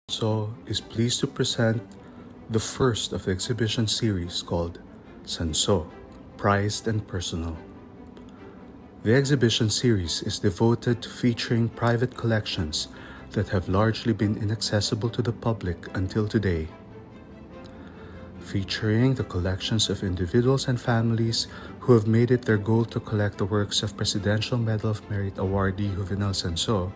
So is pleased to present the first of the exhibition series called Sanso, Prized and Personal. The exhibition series is devoted to featuring private collections that have largely been inaccessible to the public until today, featuring the collections of individuals and families who have made it their goal to collect the works of Presidential Medal of Merit awardee Juvenal Sanso.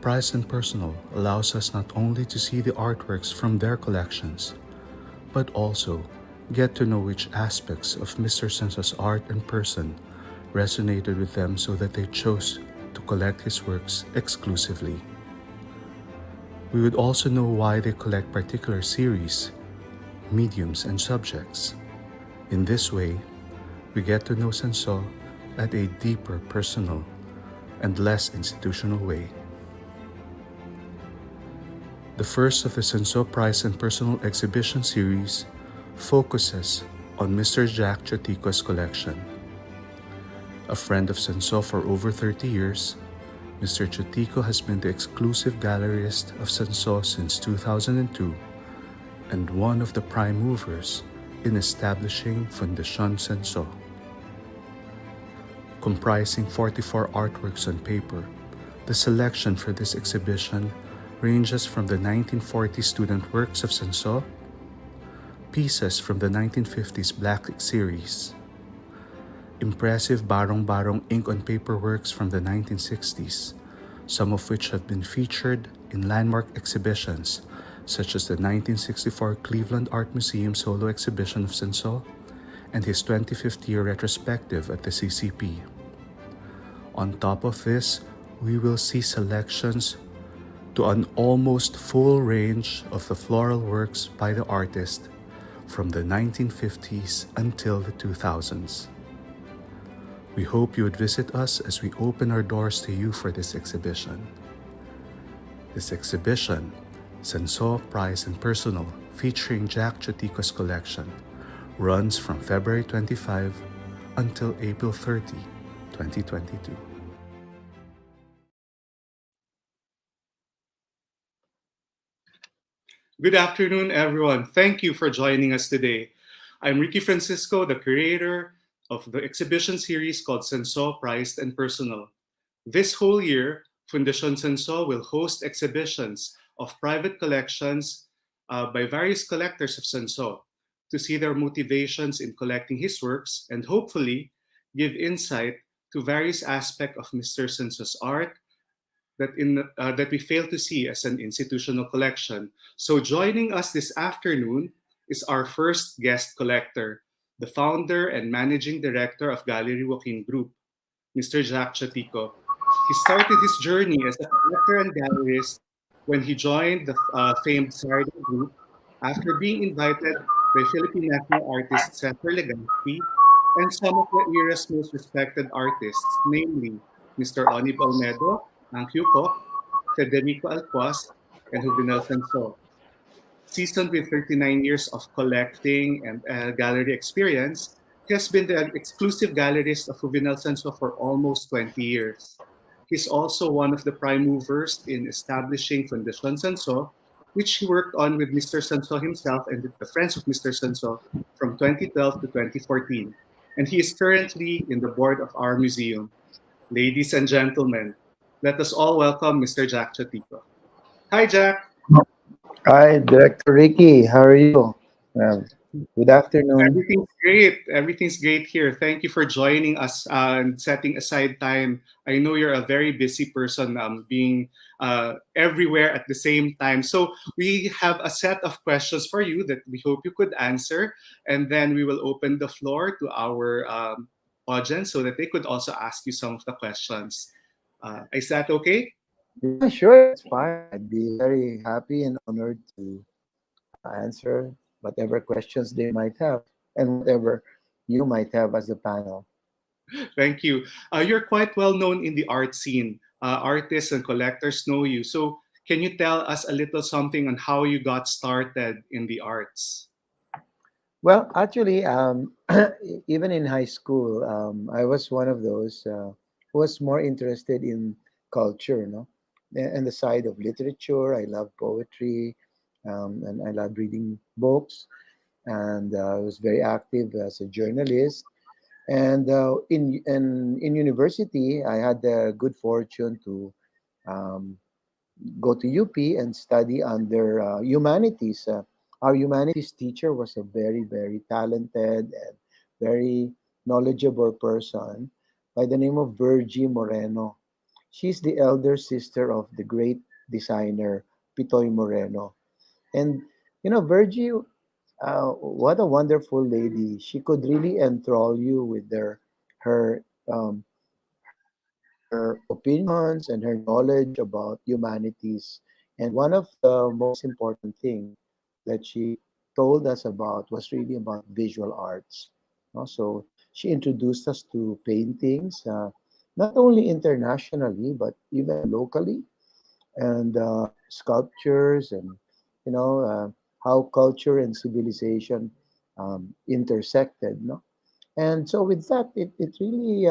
Prized and Personal allows us not only to see the artworks from their collections, but also get to know which aspects of Mr. Senso's art and person resonated with them so that they chose to collect his works exclusively. We would also know why they collect particular series, mediums, and subjects. In this way, we get to know Senso at a deeper personal and less institutional way. The first of the Senso Prize and Personal Exhibition series focuses on Mr. Jack Chotico's collection. A friend of Senso for over 30 years, Mr. Chotico has been the exclusive gallerist of Senso since 2002 and one of the prime movers in establishing Fundación Senso. Comprising 44 artworks on paper, the selection for this exhibition ranges from the 1940s student works of Senso, pieces from the 1950s Black series, impressive barong-barong ink on paper works from the 1960s, some of which have been featured in landmark exhibitions such as the 1964 Cleveland Art Museum solo exhibition of Senso and his 25th year retrospective at the CCP. On top of this, we will see selections to an almost full range of the floral works by the artist from the 1950s until the 2000s. We hope you would visit us as we open our doors to you for this exhibition. This exhibition, Senso, Prized and Personal, featuring Jack Chotico's collection, runs from February 25 until April 30, 2022. Good afternoon, everyone. Thank you for joining us today. I'm Ricky Francisco, the curator of the exhibition series called Senso, Prized and Personal. This whole year, Fundación Senso will host exhibitions of private collections by various collectors of Senso to see their motivations in collecting his works and hopefully give insight to various aspects of Mr. Senso's art that we fail to see as an institutional collection. So joining us this afternoon is our first guest collector, the founder and managing director of Gallery Joaquin Group, Mr. Jack Chotico. He started his journey as a collector and gallerist when he joined the famed Sardo Group after being invited by Philippine national artist Cesar Legaspi and some of the era's most respected artists, namely Mr. Onib Olmedo, Ang Hyuko, Federico Alcuaz, and Juvenal Sanso. Seasoned with 39 years of collecting and gallery experience, he has been the exclusive gallerist of Juvenal Sanso for almost 20 years. He's also one of the prime movers in establishing Fundación Sanso, which he worked on with Mr. Sanso himself and with the friends of Mr. Sanso from 2012 to 2014. And he is currently in the board of our museum. Ladies and gentlemen, let us all welcome Mr. Jack Chotico. Hi, Jack. Hi, Director Ricky. How are you? Good afternoon. Everything's great. Everything's great here. Thank you for joining us and setting aside time. I know you're a very busy person, being everywhere at the same time. So we have a set of questions for you that we hope you could answer, and then we will open the floor to our audience so that they could also ask you some of the questions. Is that okay? Yeah, sure, it's fine. I'd be very happy and honored to answer whatever questions they might have and whatever you might have as a panel. Thank you. You're quite well known in the art scene. Artists and collectors know you. So, can you tell us a little something on how you got started in the arts? Well, actually, even in high school, I was one of those who was more interested in culture, no? and the side of literature. I love poetry, and I love reading books. And I was very active as a journalist. And in university, I had the good fortune to um, go to UP and study under humanities. Our humanities teacher was a very talented and very knowledgeable person by the name of Virgie Moreno. She's the elder sister of the great designer Pitoy Moreno. And Virgie, what a wonderful lady. She could really enthrall you with her her opinions and her knowledge about humanities. And one of the most important thing that she told us about was really about visual arts. So she introduced us to paintings, not only internationally but even locally, and sculptures, and how culture and civilization intersected. No, and so with that, it really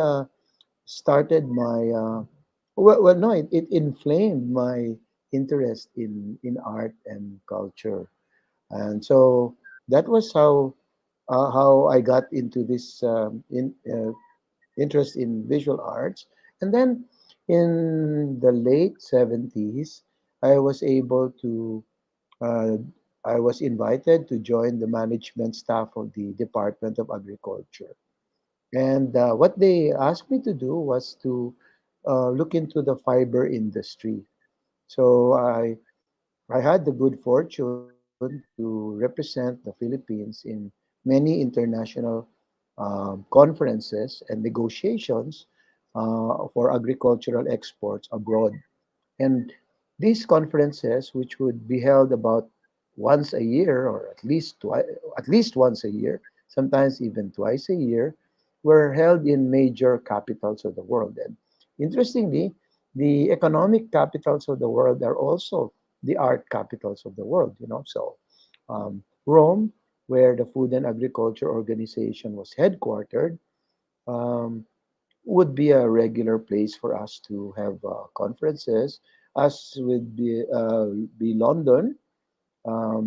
started my no, it inflamed my interest in art and culture. And so that was how I got into this interest in visual arts. And then in the late 70s, I was able to uh, I was invited to join the management staff of the Department of Agriculture. And what they asked me to do was to look into the fiber industry. So I had the good fortune to represent the Philippines in many international conferences and negotiations for agricultural exports abroad. And these conferences, which would be held about once a year, or at least once a year, sometimes even twice a year, were held in major capitals of the world. And interestingly, the economic capitals of the world are also the art capitals of the world. So Rome, where the Food and Agriculture Organization was headquartered, um, would be a regular place for us to have conferences, as would be London,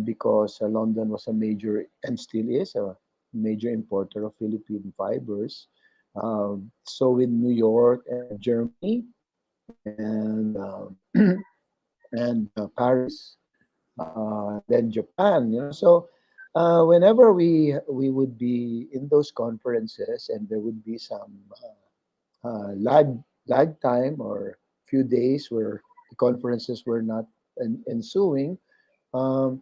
because London was a major, and still is, a major importer of Philippine fibers. So in New York and Germany, and and Paris, then Japan. So whenever we would be in those conferences, and there would be some lag time or few days where the conferences were not ensuing, um,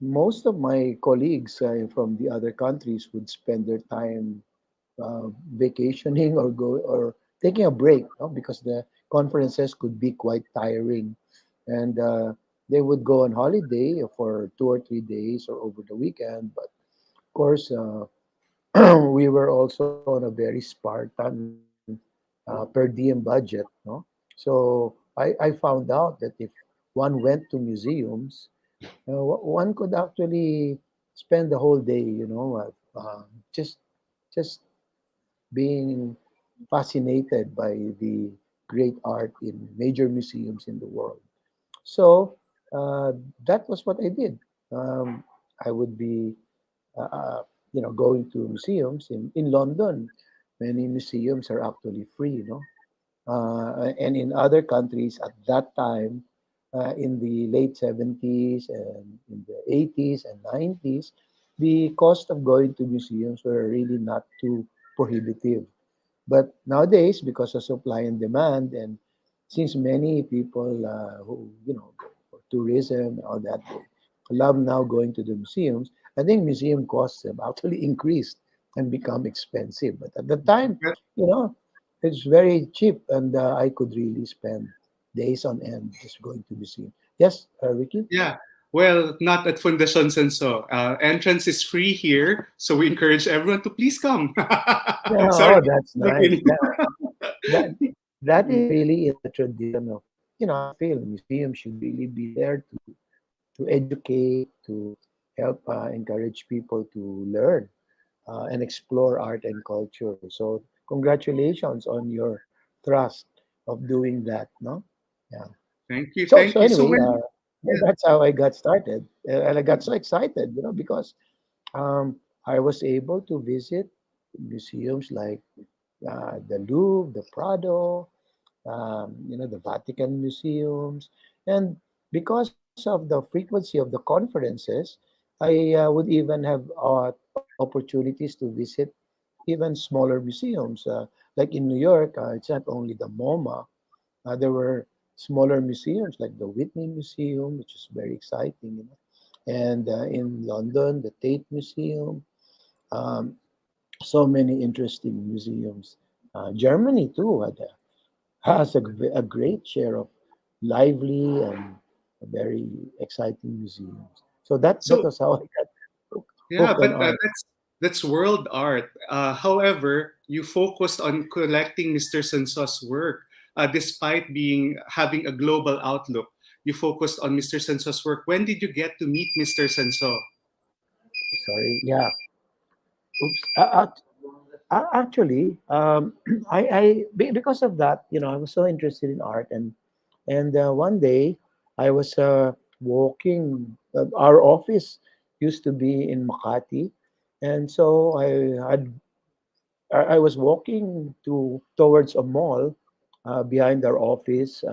most of my colleagues from the other countries would spend their time vacationing or taking a break, because the conferences could be quite tiring, and they would go on holiday for 2 or 3 days or over the weekend. But of course, we were also on a very Spartan per diem budget, no? So I found out that if one went to museums, one could actually spend the whole day, just being fascinated by the great art in major museums in the world. So that was what I did. Um, I would be, going to museums in London. Many museums are actually free, and in other countries at that time, in the late 70s and in the 80s and 90s, the cost of going to museums were really not too prohibitive. But nowadays, because of supply and demand, and since many people who go for tourism and all that, they love now going to the museums. I think museum costs have actually increased and become expensive. But at the time, you know, it's very cheap, and I could really spend days on end just going to museum. Yes, Ricky. Yeah. Well, not at Fundación Senso. Entrance is free here, so we encourage everyone to please come. Yeah, Sorry. oh, that's nice. Okay. That that is really in the tradition of, I feel museums should really be there to educate, to help encourage people to learn and explore art and culture. So congratulations on your trust of doing that, no? Yeah. Thank you. So Thank so you. So anyway, when yeah. that's how I got started, and I got so excited, because um, I was able to visit museums like the Louvre, the Prado, the Vatican museums, and because of the frequency of the conferences, I would even have opportunities to visit even smaller museums. Like in New York, it's not only the MoMA. There were smaller museums like the Whitney Museum, which is very exciting, and in London, the Tate Museum. Um, so many interesting museums. Germany too has a great share of lively and very exciting museums. So that So was how I got yeah, hooked on but art. that's world art. However, you focused on collecting Mr. Senso's work, despite being having a global outlook. You focused on Mr. Senso's work. When did you get to meet Mr. Senso? Sorry, yeah. Oops. Actually, because of that, I was so interested in art, and one day I was walking. Our office used to be in Makati, and so I was walking towards a mall behind our office.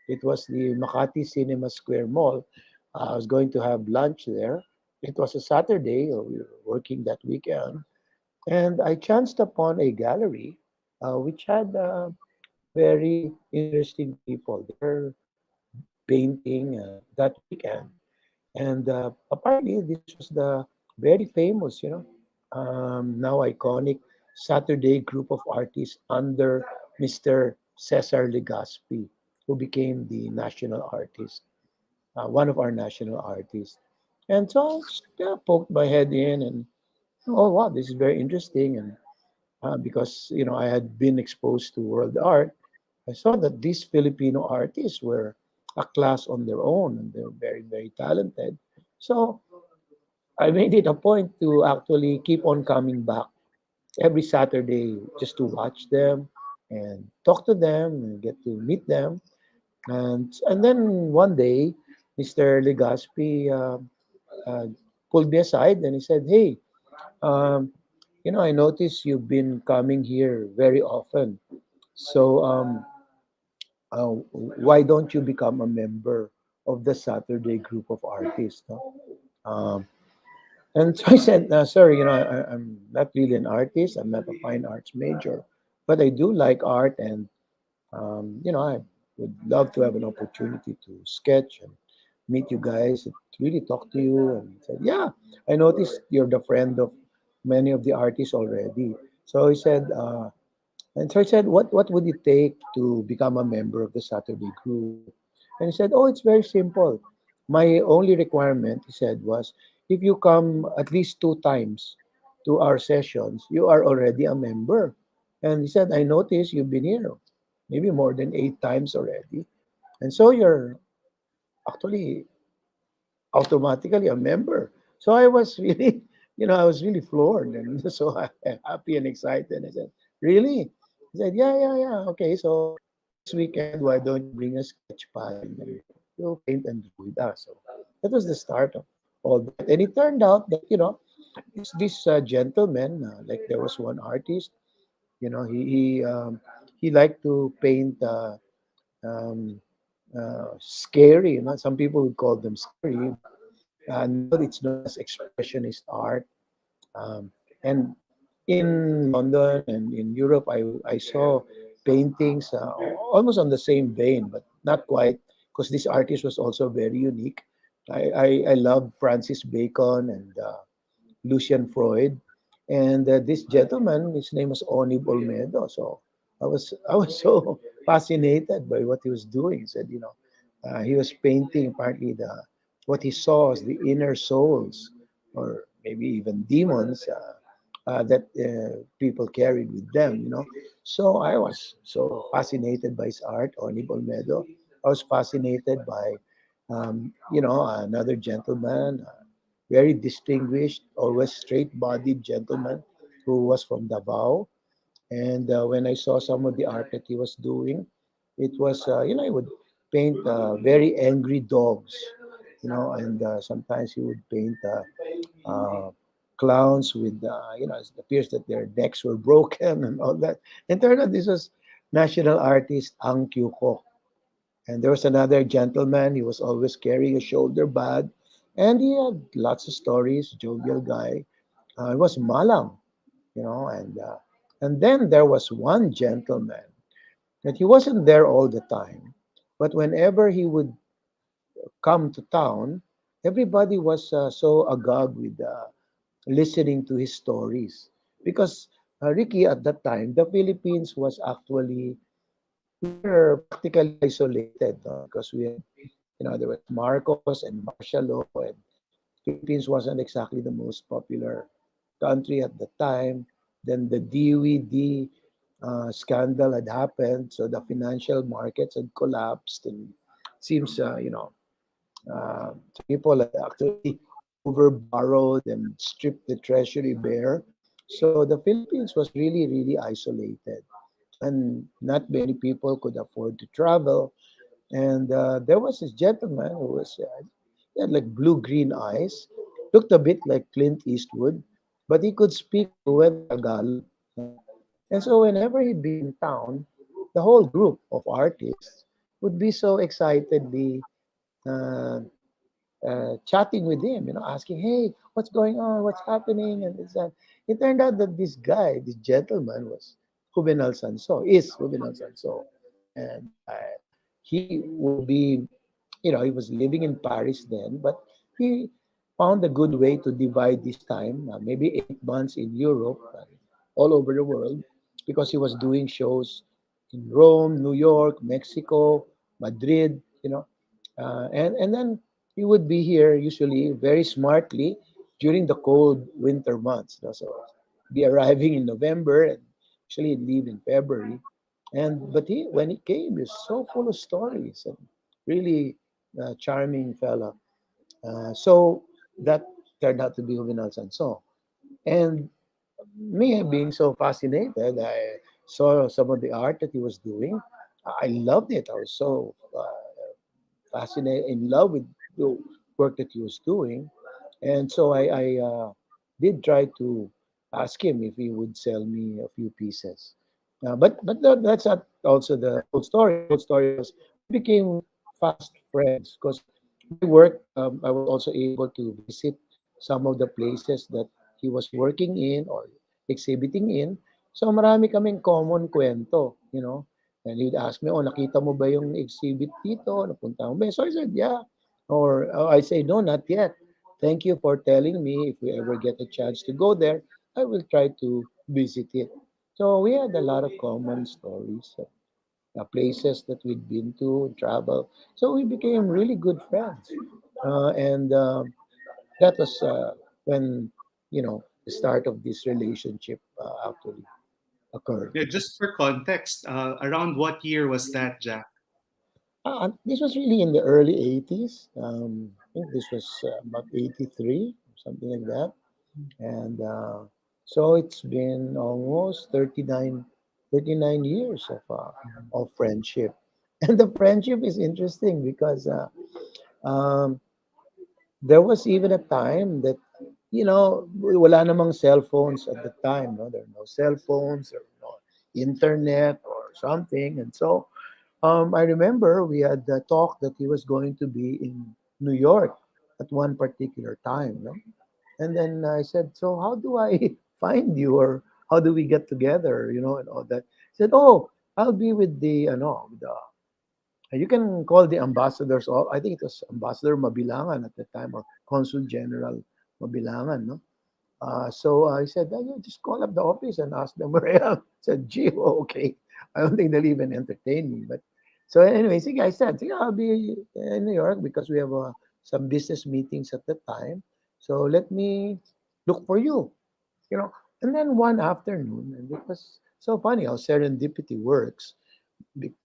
It was the Makati Cinema Square Mall. I was going to have lunch there. It was a Saturday. We were working that weekend, and I chanced upon a gallery which had very interesting people. They were painting that weekend. And apparently, this was the very famous, now iconic Saturday group of artists under Mr. Cesar Legaspi, who became the national artist, one of our national artists. And so I poked my head in and, oh, wow, this is very interesting. And because, I had been exposed to world art, I saw that these Filipino artists were a class on their own and they were very, very talented. So I made it a point to actually keep on coming back every Saturday just to watch them and talk to them and get to meet them. And then one day, Mr. Legaspi uh, pulled me aside and he said, "Hey, um, I noticed you've been coming here very often. So why don't you become a member of the Saturday group of artists?" No? Um, And so I said, sir, I'm not really an artist. I'm not a fine arts major, but I do like art. And, I would love to have an opportunity to sketch and meet you guys and really talk to you. And he said, yeah, I noticed you're the friend of many of the artists already. So he said, and so I said, what would it take to become a member of the Saturday group? And he said, oh, it's very simple. My only requirement, he said, was if you come at least 2 times to our sessions, you are already a member. And he said, I noticed you've been here maybe more than 8 times already. And so you're actually automatically a member. So I was really, I was really floored and so happy and excited. I said, really? He said, yeah, yeah, yeah. Okay, so this weekend, why don't you bring a sketch pad and you'll paint and draw with us? So that was the start of all that. And it turned out that, this gentleman, like there was one artist, he liked to paint um, scary. Some people would call them scary. Now it's known as expressionist art. Um, and in London and in Europe, I saw paintings almost on the same vein, but not quite, because this artist was also very unique. I love Francis Bacon and Lucian Freud, and this gentleman, his name was Onib Olmedo. So I was so fascinated by what he was doing. He said, he was painting partly the what he saw as the inner souls, or maybe even demons that people carried with them. So I was so fascinated by his art, Onib Olmedo. I was fascinated by, another gentleman. Very distinguished, always straight-bodied gentleman who was from Davao. And when I saw some of the art that he was doing, it was, he would paint very angry dogs, and sometimes he would paint clowns with, it appears that their necks were broken and all that. And turned out this was national artist Ang Kyu Ko. And there was another gentleman. He was always carrying a shoulder bag, and he had lots of stories. Jovial guy. It was Malang, and then there was one gentleman that he wasn't there all the time, but whenever he would come to town, everybody was so agog with listening to his stories because Ricky, at that time, the Philippines was actually, we were practically isolated, no? Because we had, there was Marcos and martial law, and Philippines wasn't exactly the most popular country at the time. Then the DWD scandal had happened, so the financial markets had collapsed, and seems people had actually over borrowed and stripped the treasury bare. So the Philippines was really, really isolated, and not many people could afford to travel. And there was this gentleman who was, he had like blue green eyes, looked a bit like Clint Eastwood, but he could speak fluent Tagalog. And so whenever he'd be in town, the whole group of artists would be so excitedly uh, chatting with him, asking, "Hey, what's going on? What's happening?" And this and it turned out that this guy, this gentleman, was Juvenal Sanso, is Juvenal Sanso, and he would be, he was living in Paris then, but he found a good way to divide his time, maybe 8 months in Europe, all over the world, because he was doing shows in Rome, New York, Mexico, Madrid, and then he would be here usually very smartly during the cold winter months. So be arriving in November and usually leave in February. And but he when he came, he was so full of stories and really charming fella. So that turned out to be Juvenal Sanson. And me being so fascinated, I saw some of the art that he was doing. I loved it. I was so fascinated, in love with the work that he was doing. And so I did try to ask him if he would sell me a few pieces. But that's not also the whole story. The whole story was we became fast friends because my work, I was also able to visit some of the places that he was working in or exhibiting in. So marami kaming common kwento, And he'd ask me, "Oh, nakita mo ba yung exhibit dito? Napunta mo ba?" So I said, "Yeah." Or I say, "No, not yet. Thank you for telling me. If we ever get a chance to go there, I will try to visit it." So we had a lot of common stories, places that we'd been to, travel. So we became really good friends. And that was when, the start of this relationship actually occurred. Yeah, just for context, around what year was that, Jack? This was really in the early 80s. I think this was about 83, something like that. And so it's been almost 39 years of friendship. And the friendship is interesting because um, there was even a time that, wala namang cell phones at the time. No? There are no cell phones or no internet or something. And so I remember we had the talk that he was going to be in New York at one particular time. No? And then I said, "So how do I find you, or how do we get together?" And all that. He said, "Oh, I'll be with the, you can call the ambassadors. I think it was Ambassador Mabilangan at the time, or Consul General Mabilangan, no?" So I said, "Oh, yeah, just call up the office and ask them where I am." I said, "Gee, oh, okay." I don't think they'll even entertain me. But so anyway, sige, I said, "Yeah, I'll be in New York because we have some business meetings at the time. So let me look for you." And then one afternoon, and it was so funny how serendipity works. be-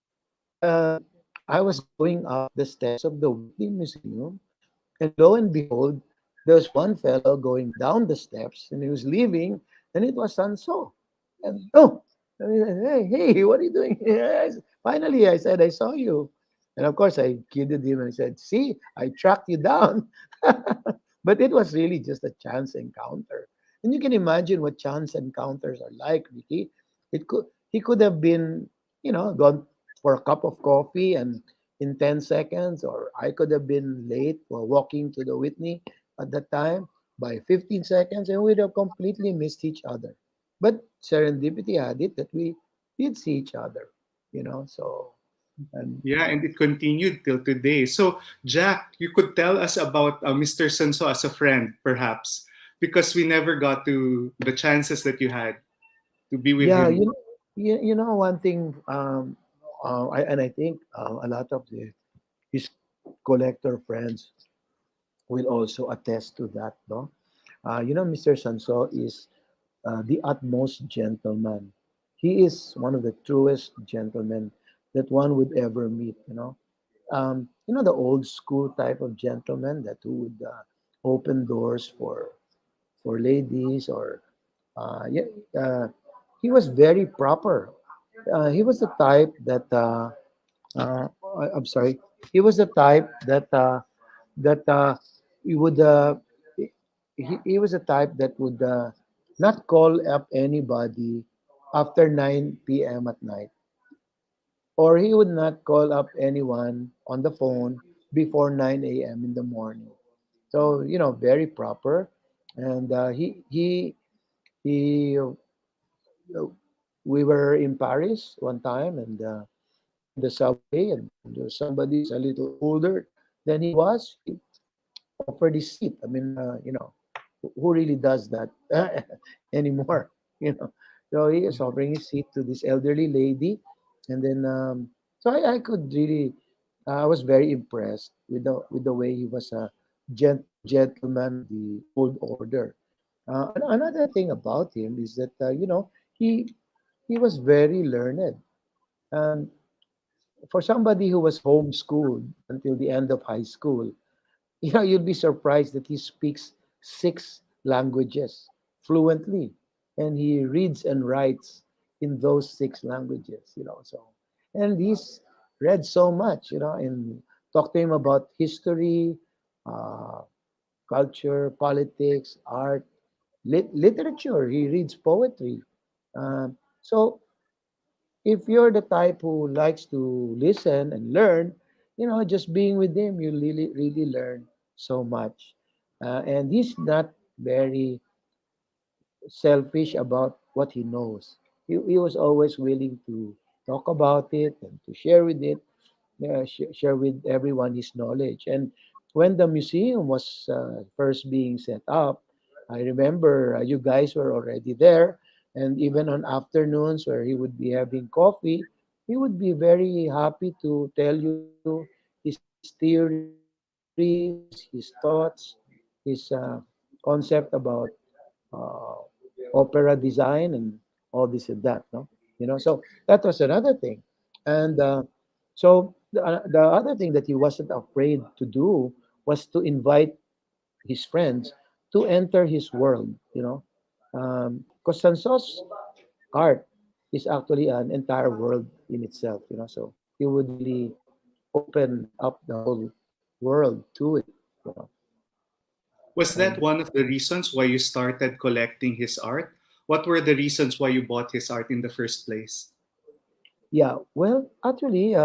Uh, I was going up the steps of the Whitney Museum, and lo and behold, there's one fellow going down the steps, and he was leaving, and it was Sanso. And oh, I said, "Hey, hey, what are you doing?" Yes. Finally, I said, "I saw you." And of course, I kidded him and I said, "See, I tracked you down." But it was really just a chance encounter. And you can imagine what chance encounters are like, Ricky. It could He could have been, gone for a cup of coffee and in 10 seconds, or I could have been late for walking to the Whitney at that time by 15 seconds, and we'd have completely missed each other. But serendipity had it that we did see each other, so and Yeah, and it continued till today. So, Jack, you could tell us about Mr. Sanso as a friend, perhaps, because we never got to the chances that you had to be with yeah, him. one thing, and I think a lot of his collector friends will also attest to that, no? Mr. Sanso is the utmost gentleman. He is one of the truest gentlemen that one would ever meet, the old school type of gentleman that who would open doors for ladies, or yeah, he was very proper. He was the type that uh, I'm sorry. He was the type that he would he was the type that would not call up anybody after 9 p.m. at night, or he would not call up anyone on the phone before 9 a.m. in the morning. So very proper, and he we were in Paris one time, and in the subway, and there was somebody who's a little older than he was. He offered his seat. I mean, who really does that anymore? You know, so he is offering his seat to this elderly lady, and then so I could really, I was very impressed with the way he was a gentleman of the old order. Another thing about him is that he he was very learned. Um, for somebody who was homeschooled until the end of high school, you'd be surprised that he speaks 6 languages fluently, and he reads and writes in those 6 languages. So, and he's read so much, and talk to him about history, uh, culture, politics, art, literature. He reads poetry. So if you're the type who likes to listen and learn, just being with him, you really, really learn so much. And he's not very selfish about what he knows. He was always willing to talk about it and to share with it, share with everyone his knowledge. And when the museum was first being set up, I remember you guys were already there. And even on afternoons where he would be having coffee, he would be very happy to tell you his theories, his thoughts, his concept about opera design and all this and that, no? So that was another thing. And so the other thing that he wasn't afraid to do was to invite his friends to enter his world, because Sanso's art is actually an entire world in itself, so he would really open up the whole world to it, you know. Was that And one of the reasons why you started collecting his art? What were the reasons why you bought his art in the first place? yeah, well, actually,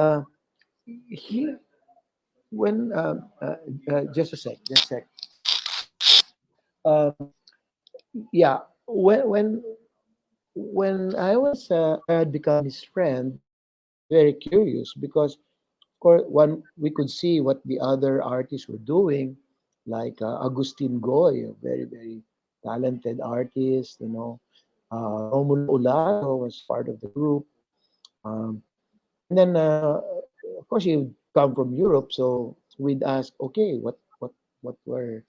he when just a sec, just a sec. Um, yeah, when I had become his friend, I was very curious because, of course, one we could see what the other artists were doing, like Agustin Goy, a very very talented artist. Romulo Ulato was part of the group, and then of course he would come from Europe, so we'd ask, okay, what were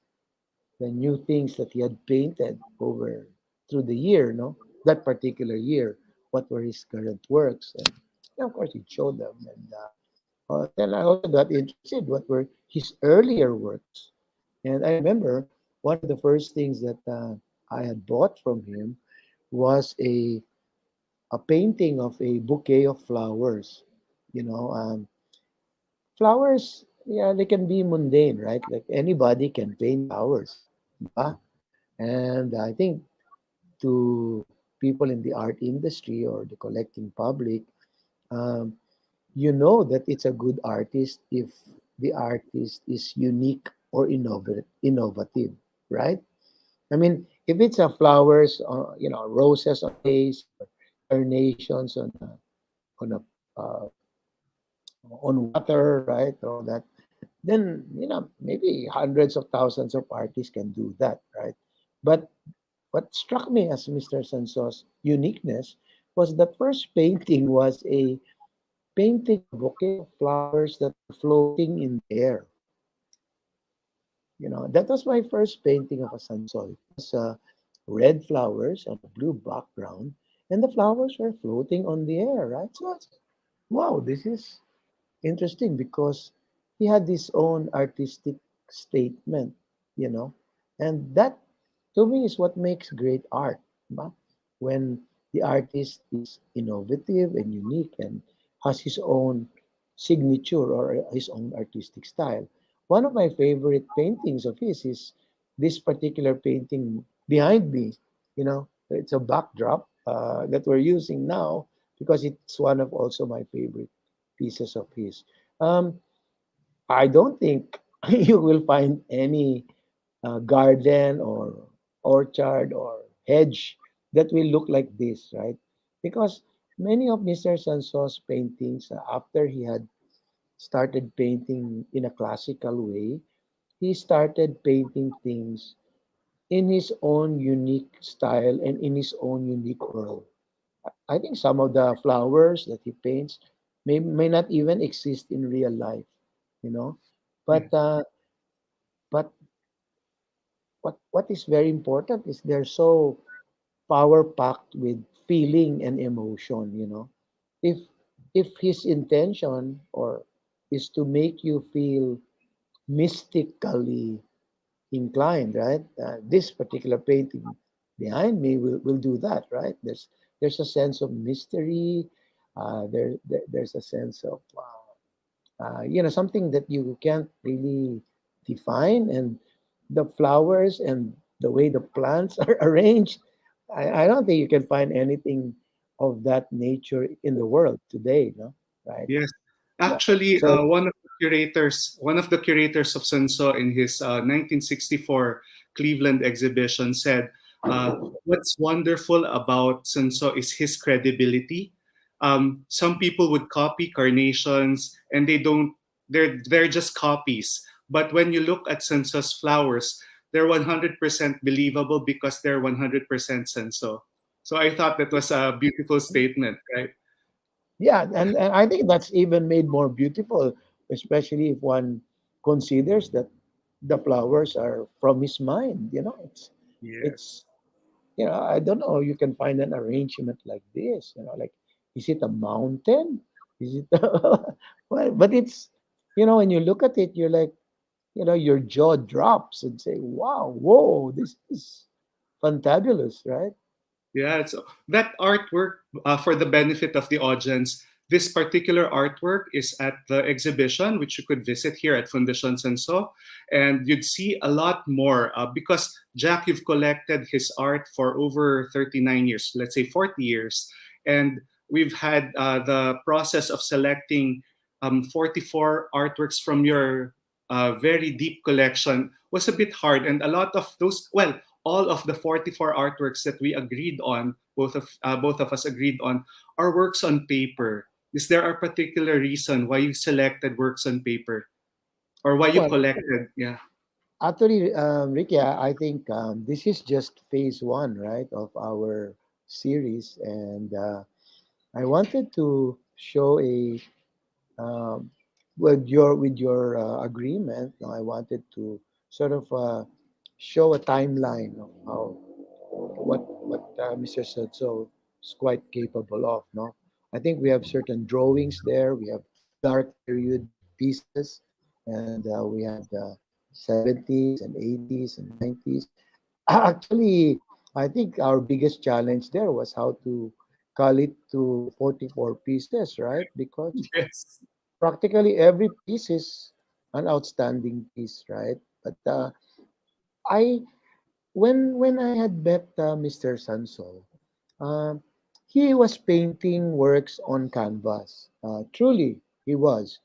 the new things that he had painted over through the year, no? That particular year, what were his current works? And yeah, of course, he'd show them. And then I also got interested, what were his earlier works? And I remember one of the first things that I had bought from him was a painting of a bouquet of flowers, you know, um, flowers, yeah, they can be mundane, right? Like anybody can paint flowers. Diba? And I think to people in the art industry or the collecting public, um, you know that it's a good artist if the artist is unique or innovative, right? I mean, if it's a flowers, roses on vase, carnations on a on water, right? All that. Then maybe hundreds of thousands of artists can do that, right? But what struck me as Mr. Sanso's uniqueness was the first painting was a painting a bouquet of flowers that were floating in the air. That was my first painting of a Sanso. It was red flowers on a blue background, and the flowers were floating on the air, right? So it's, wow, this is interesting because he had his own artistic statement, you know, and that to me is what makes great art. Diba? When the artist is innovative and unique and has his own signature or his own artistic style. One of my favorite paintings of his is this particular painting behind me. It's a backdrop that we're using now because it's one of also my favorite pieces of his. Um, I don't think you will find any garden or orchard or hedge that will look like this, right? Because many of Mr. Sanso's paintings, after he had started painting in a classical way, he started painting things in his own unique style and in his own unique world. I think some of the flowers that he paints may not even exist in real life, you know. Yeah. But but what is very important is they're so power packed with feeling and emotion. If his intention or is to make you feel mystically inclined, right? This particular painting behind me will do that, right? There's a sense of mystery. There's a sense of something that you can't really define, and the flowers and the way the plants are arranged. I don't think you can find anything of that nature in the world today, no? Right? Yes. Yeah. Actually, So one of the curators of Sanso in his 1964 Cleveland exhibition said, "What's wonderful about Sanso is his credibility. Some people would copy carnations, and they don't. They're just copies. But when you look at Sanso's flowers, they're 100% believable because they're 100% Sanso." So I thought that was a beautiful statement, right? yeah, and I think that's even made more beautiful, especially if one considers that the flowers are from his mind. Yes. It's I don't know. You can find an arrangement like this. Like, is it a mountain? Is it? Well, but it's when you look at it, you're like your jaw drops and say, "Wow, whoa, this is fantabulous," right? Yeah, so that artwork, for the benefit of the audience, this particular artwork is at the exhibition, which you could visit here at Fundación Senso, and you'd see a lot more because Jack, you've collected his art for over 39 years, let's say 40 years, and we've had the process of selecting 44 artworks from your very deep collection was a bit hard, and a lot of those, well, all of the 44 artworks that we agreed on, both of us agreed on, are works on paper. Is there a particular reason why you selected works on paper or why you Well, collected? Yeah. actually, Ricky, I think this is just phase one, right, of our series, and I wanted to show a with your agreement. I wanted to sort of show a timeline of how what Mr. Sotso is quite capable of. No, I think we have certain drawings there. We have dark period pieces, and we have the 70s and 80s and 90s. Actually, I think our biggest challenge there was how to call it to 44 pieces, right? Because Yes. practically every piece is an outstanding piece, right? But I when I had met Mr. Sanso, um, he was painting works on canvas. Truly, he was.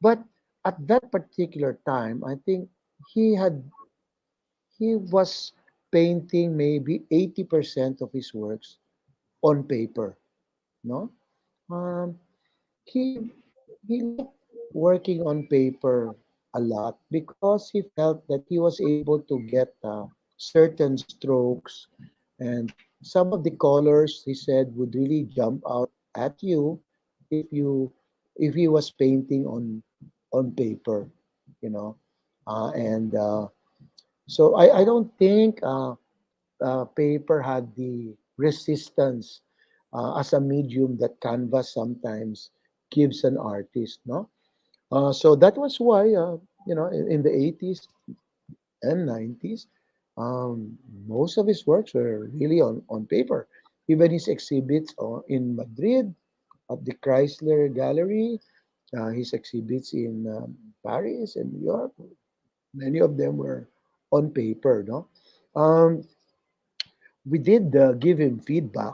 But at that particular time, I think he had he was painting maybe 80% of his works on paper. No, um, he he liked working on paper a lot because he felt that he was able to get certain strokes, and some of the colors he said would really jump out at you if you if he was painting on paper, you know. And so I don't think paper had the resistance as a medium that canvas sometimes gives an artist, no? So that was why, in the 80s and 90s, most of his works were really on paper. Even his exhibits in Madrid at the Chrysler Gallery, his exhibits in Paris and New York, many of them were on paper, no? Um, we did give him feedback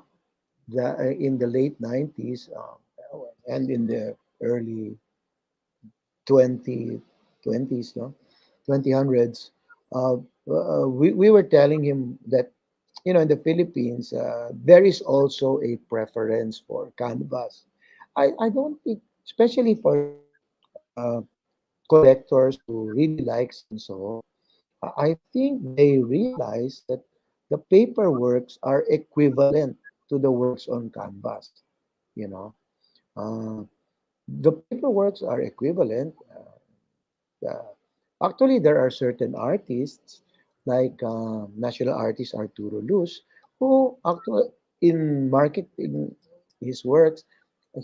in the late 90s and in the early 2020s, no? 2000s. We were telling him that, in the Philippines, there is also a preference for canvas. I don't think, especially for those collectors who really like Sanso, I think they realize that the paper works are equivalent to the works on canvas. You know, uh, the paper works are equivalent. Actually, there are certain artists like national artist Arturo Luz who actually in marketing his works,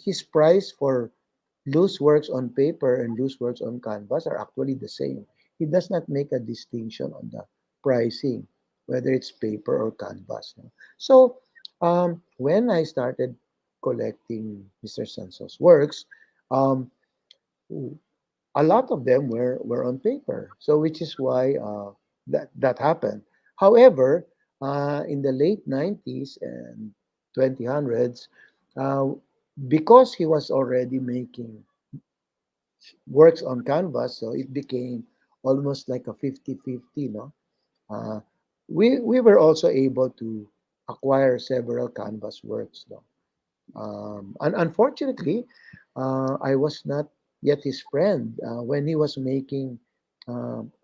his price for Luz works on paper and Luz works on canvas are actually the same. He does not make a distinction on the pricing, whether it's paper or canvas. No? So when I started collecting Mr. Sanso's works, um, a lot of them were on paper. So which is why that happened. However, in the late 90s and 2000s, uh, because he was already making works on canvas, so it became almost like a 50-50, no? Uh, we were also able to acquire several canvas works, no? And unfortunately, I was not yet his friend when he was making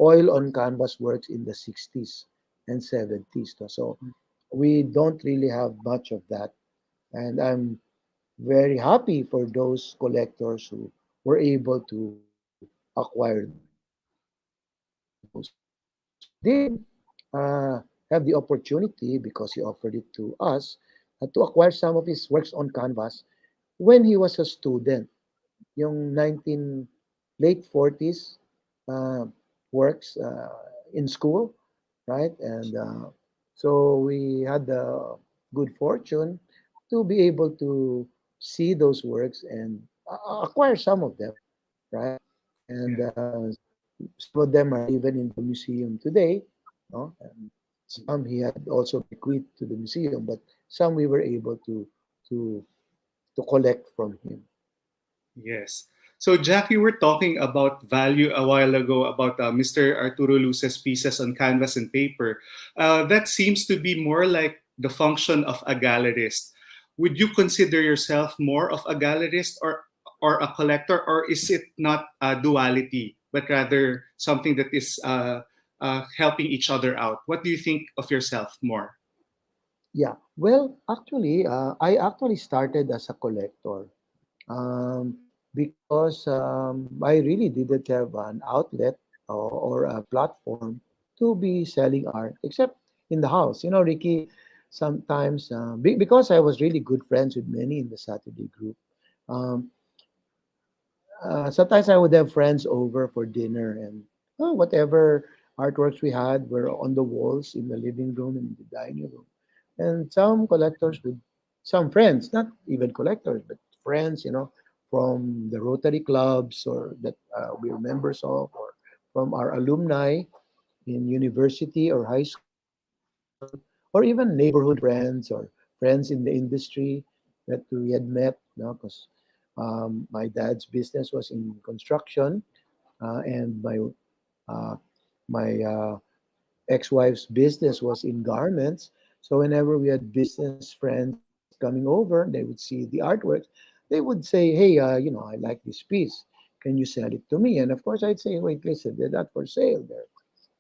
oil on canvas works in the 60s and 70s. No? So we don't really have much of that. And I'm very happy for those collectors who were able to acquire those. So he did have the opportunity because he offered it to us to acquire some of his works on canvas when he was a student, yung 19 late 40s uh, works in school, right? And so we had the good fortune to be able to see those works and acquire some of them, right? And Yeah. some of them are even in the museum today, no? And some he had also bequeathed to the museum, but some we were able to to collect from him. Yes. So, Jack, you were talking about value a while ago about Mr. Arturo Luz's pieces on canvas and paper. That seems to be more like the function of a gallerist. Would you consider yourself more of a gallerist or a collector, or is it not a duality, but rather something that is helping each other out? What do you think of yourself more? Yeah, well, actually, I actually started as a collector because I really didn't have an outlet or a platform to be selling art, except in the house. Ricky, sometimes because I was really good friends with many in the Saturday group, um, sometimes I would have friends over for dinner, and whatever artworks we had were on the walls in the living room and the dining room. And some collectors would, some friends, not even collectors, but friends, from the Rotary clubs or that we're members of, or from our alumni in university or high school, or even neighborhood friends or friends in the industry that we had met. Because my dad's business was in construction, and uh, my ex-wife's business was in garments. So whenever we had business friends coming over, they would see the artworks. They would say, "Hey, I like this piece. Can you sell it to me?" And of course, I'd say, "Wait, listen, they're not for sale. They're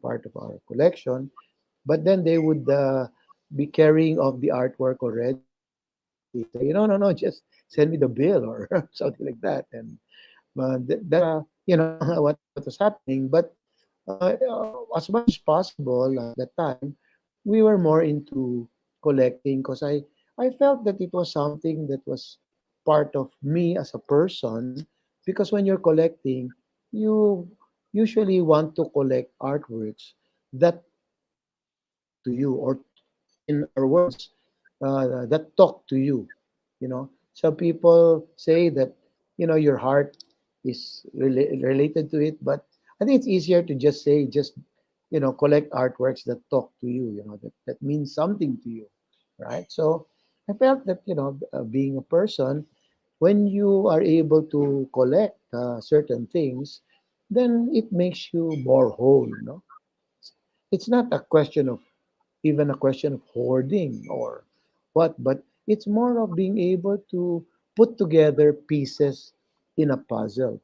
part of our collection." But then they would be carrying off the artwork already, and they would say, "No, no, no, just send me the bill," or something like that. And what was happening. But as much as possible at that time, we were more into collecting because I felt that it was something that was part of me as a person. Because when you're collecting, you usually want to collect artworks that to you, or in other words, that talk to you. Some people say that your heart is related to it, but I think it's easier to just say, just collect artworks that talk to you, that means something to you, right? So I felt that being a person, when you are able to collect certain things, then it makes you more whole. It's not a question of even a question of hoarding or what, but it's more of being able to put together pieces in a puzzle.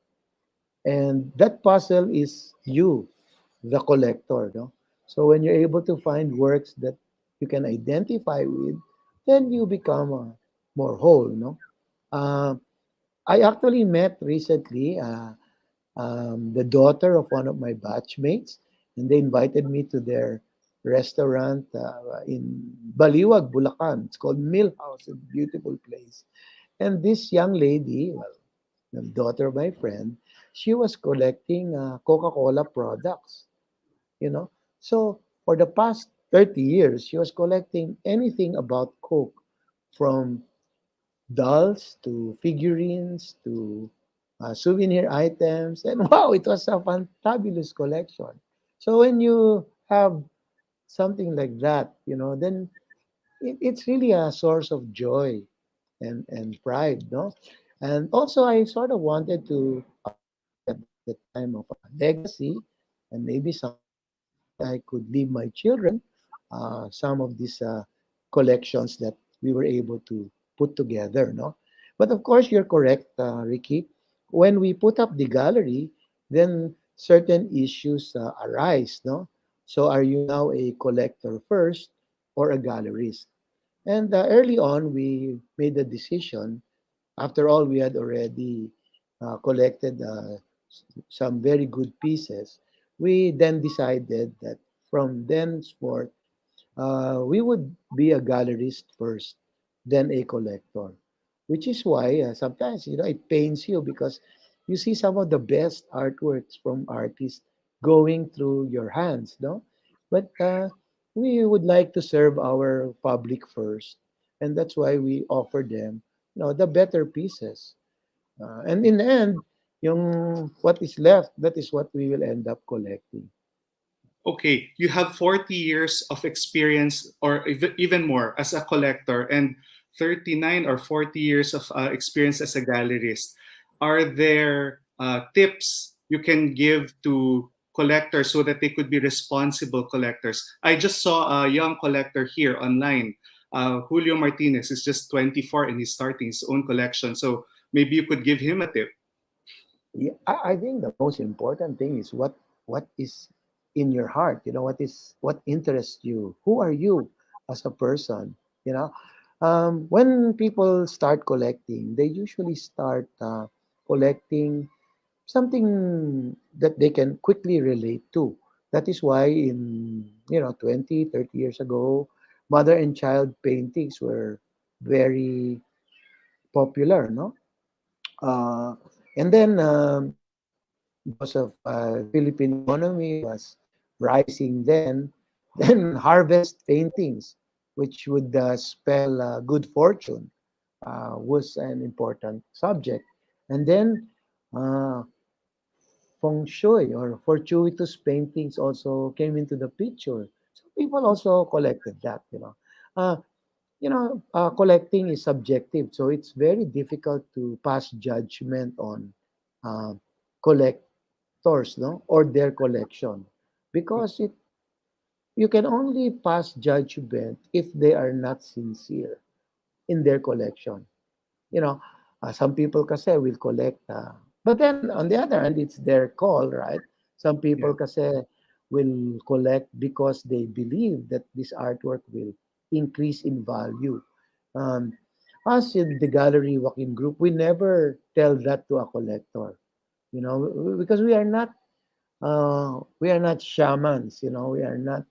And that puzzle is you, the collector. No? So when you're able to find works that you can identify with, then you become more whole. No? Uh, I actually met recently the daughter of one of my batchmates, and they invited me to their restaurant in Baliwag, Bulacan. It's called Mill House, a beautiful place. And this young lady, well, the daughter of my friend, she was collecting Coca-Cola products, you know. So for the past 30 years, she was collecting anything about Coke, from dolls to figurines to souvenir items. And wow, it was a fabulous collection. So when you have something like that, then it's really a source of joy and pride, no? And also, I sort of wanted to accomplish at the time of a legacy, and maybe someday I could leave my children some of these collections that we were able to put together, no? But of course, you're correct, Ricky. When we put up the gallery, then certain issues arise, no? So, are you now a collector first or a gallerist? And early on, we made the decision. After all, we had already collected some very good pieces. We then decided that from thenceforth, we would be a gallerist first, then a collector. Which is why sometimes it pains you because you see some of the best artworks from artists going through your hands, no? But we would like to serve our public first, and that's why we offer them, the better pieces. And in the end, yung what is left, that is what we will end up collecting. Okay, you have 40 years of experience or even more as a collector and 39 or 40 years of experience as a gallerist. Are there tips you can give to collectors so that they could be responsible collectors? I just saw a young collector here online. Julio Martinez is just 24 and he's starting his own collection. So maybe you could give him a tip. Yeah, I think the most important thing is what is in your heart. What interests you. Who are you as a person? When people start collecting, they usually start collecting something that they can quickly relate to. That is why in 20, 30 years ago, mother and child paintings were very popular, no? Uh, and then because of Philippine economy was rising then, then harvest paintings, which would spell good fortune, was an important subject. And then uh, feng shui or fortuitous paintings also came into the picture. So people also collected that, you know. Uh, Collecting is subjective, so it's very difficult to pass judgment on uh, collectors, no, or their collection, because you can only pass judgment if they are not sincere in their collection. You know, some people kasi will collect, but then on the other hand, it's their call, right? Some Yeah. people kasi will collect because they believe that this artwork will increase in value. Um, us in the gallery walking group, we never tell that to a collector, you know, because we are not shamans, you know, we are not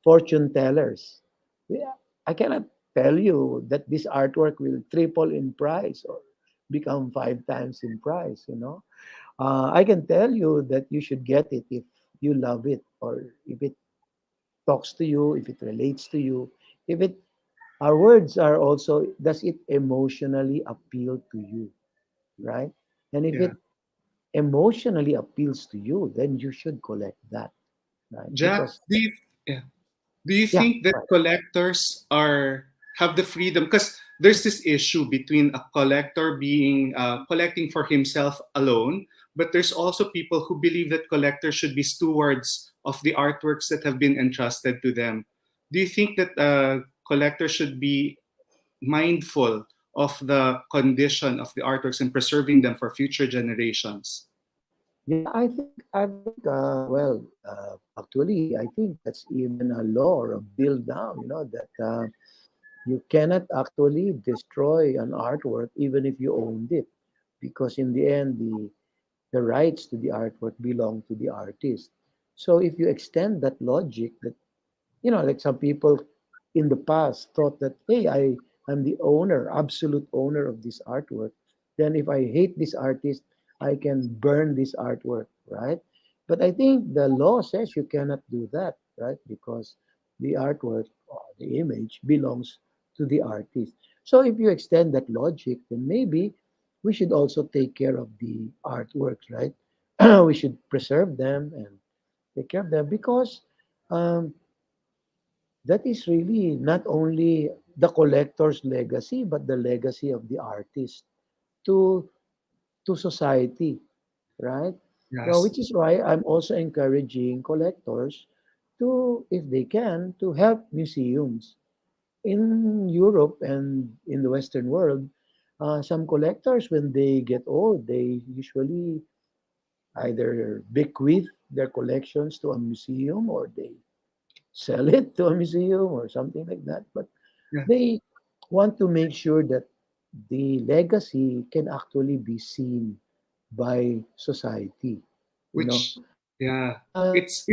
fortune tellers. Yeah, I cannot tell you that this artwork will triple in price or become five times in price, you know. I can tell you that you should get it if you love it, or if it talks to you, if it relates to you, if it our words are also, does it emotionally appeal to you, right? And if Yeah. it emotionally appeals to you, then you should collect that, right? Jack, Because yeah. Do you yeah, think that right. collectors are have the freedom? Because there's this issue between a collector being collecting for himself alone, but there's also people who believe that collectors should be stewards of the artworks that have been entrusted to them. Do you think that collectors should be mindful of the condition of the artworks and preserving them for future generations? Yeah, actually, I think that's even a law or a bill now, you know, that you cannot actually destroy an artwork even if you owned it, because in the end, the rights to the artwork belong to the artist. So if you extend that logic, that, you know, like some people in the past thought that, hey, I'm the owner, absolute owner of this artwork. Then if I hate this artist, I can burn this artwork, right? But I think the law says you cannot do that, right? Because the artwork or the image belongs to the artist. So if you extend that logic, then maybe we should also take care of the artworks, right? We should preserve them and take care of them, because um, that is really not only the collector's legacy, but the legacy of the artist to society, right? So, Yes. which is why I'm also encouraging collectors to, if they can, to help museums in Europe and in the Western world. Some collectors, when they get old, they usually either bequeath their collections to a museum, or they sell it to a museum or something like that. But Yeah. they want to make sure that the legacy can actually be seen by society. You know, Which, yeah, uh, it's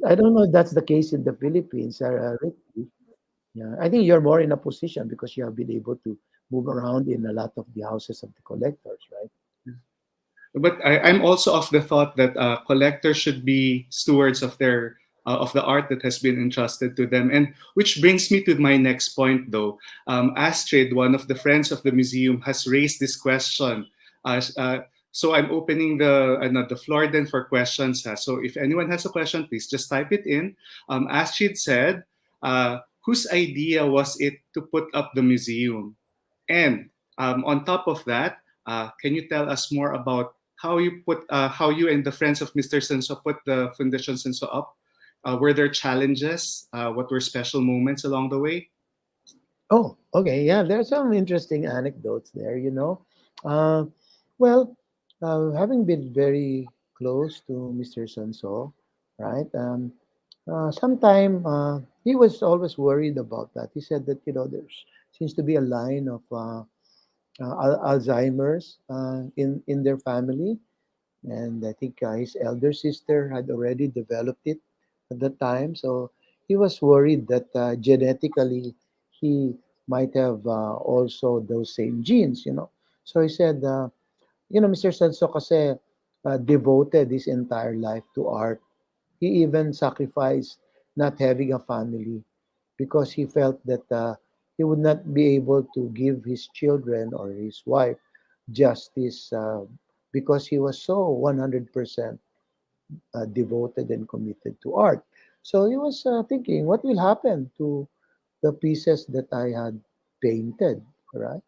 I don't know if that's the case in the Philippines, Ricky. Yeah, I think you're more in a position because you have been able to move around in a lot of the houses of the collectors, right? but I'm also of the thought that collectors should be stewards of their of the art that has been entrusted to them. And which brings me to my next point, though. Astrid, one of the friends of the museum, has raised this question. So I'm opening the floor then for questions. So if anyone has a question, please just type it in. Astrid said, "Whose idea was it to put up the museum?" And on top of that, can you tell us more about how you and the friends of Mr. Senso put the Foundation Senso up? Were there challenges? What were special moments along the way? Oh, okay. Yeah, there's some interesting anecdotes there, you know. Uh, well, having been very close to Mr. Sanso, right? Sometime he was always worried about that. He said that, you know, there's seems to be a line of Alzheimer's in their family, and I think his elder sister had already developed it at the time. So he was worried that genetically he might have also those same genes, you know. So he said, you know, Mr. Sanso kasi devoted his entire life to art. He even sacrificed not having a family because he felt that he would not be able to give his children or his wife justice because he was so 100% devoted and committed to art. So he was thinking, what will happen to the pieces that I had painted, right?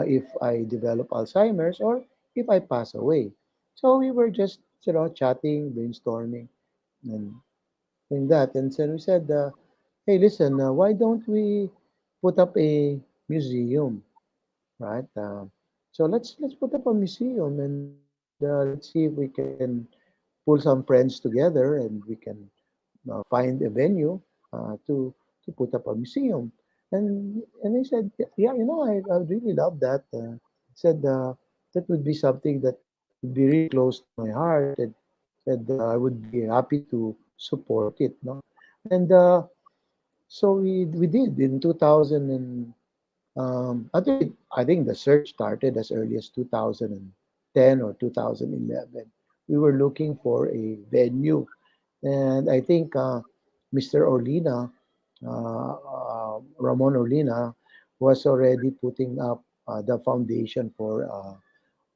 If I develop Alzheimer's or if I pass away. So we were just, chatting, brainstorming, and doing that. And so we said, hey, listen, why don't we put up a museum, right? So let's put up a museum and let's see if we can pull some friends together and we can find a venue to put up a museum. And I said, yeah, I really love that. Said that would be something that would be really close to my heart. Said I would be happy to support it. No, and so we did in 2000 and actually I think the search started as early as 2010 or 2011. We were looking for a venue, and I think Mr. Orlina, Ramon Orlina, was already putting up the foundation for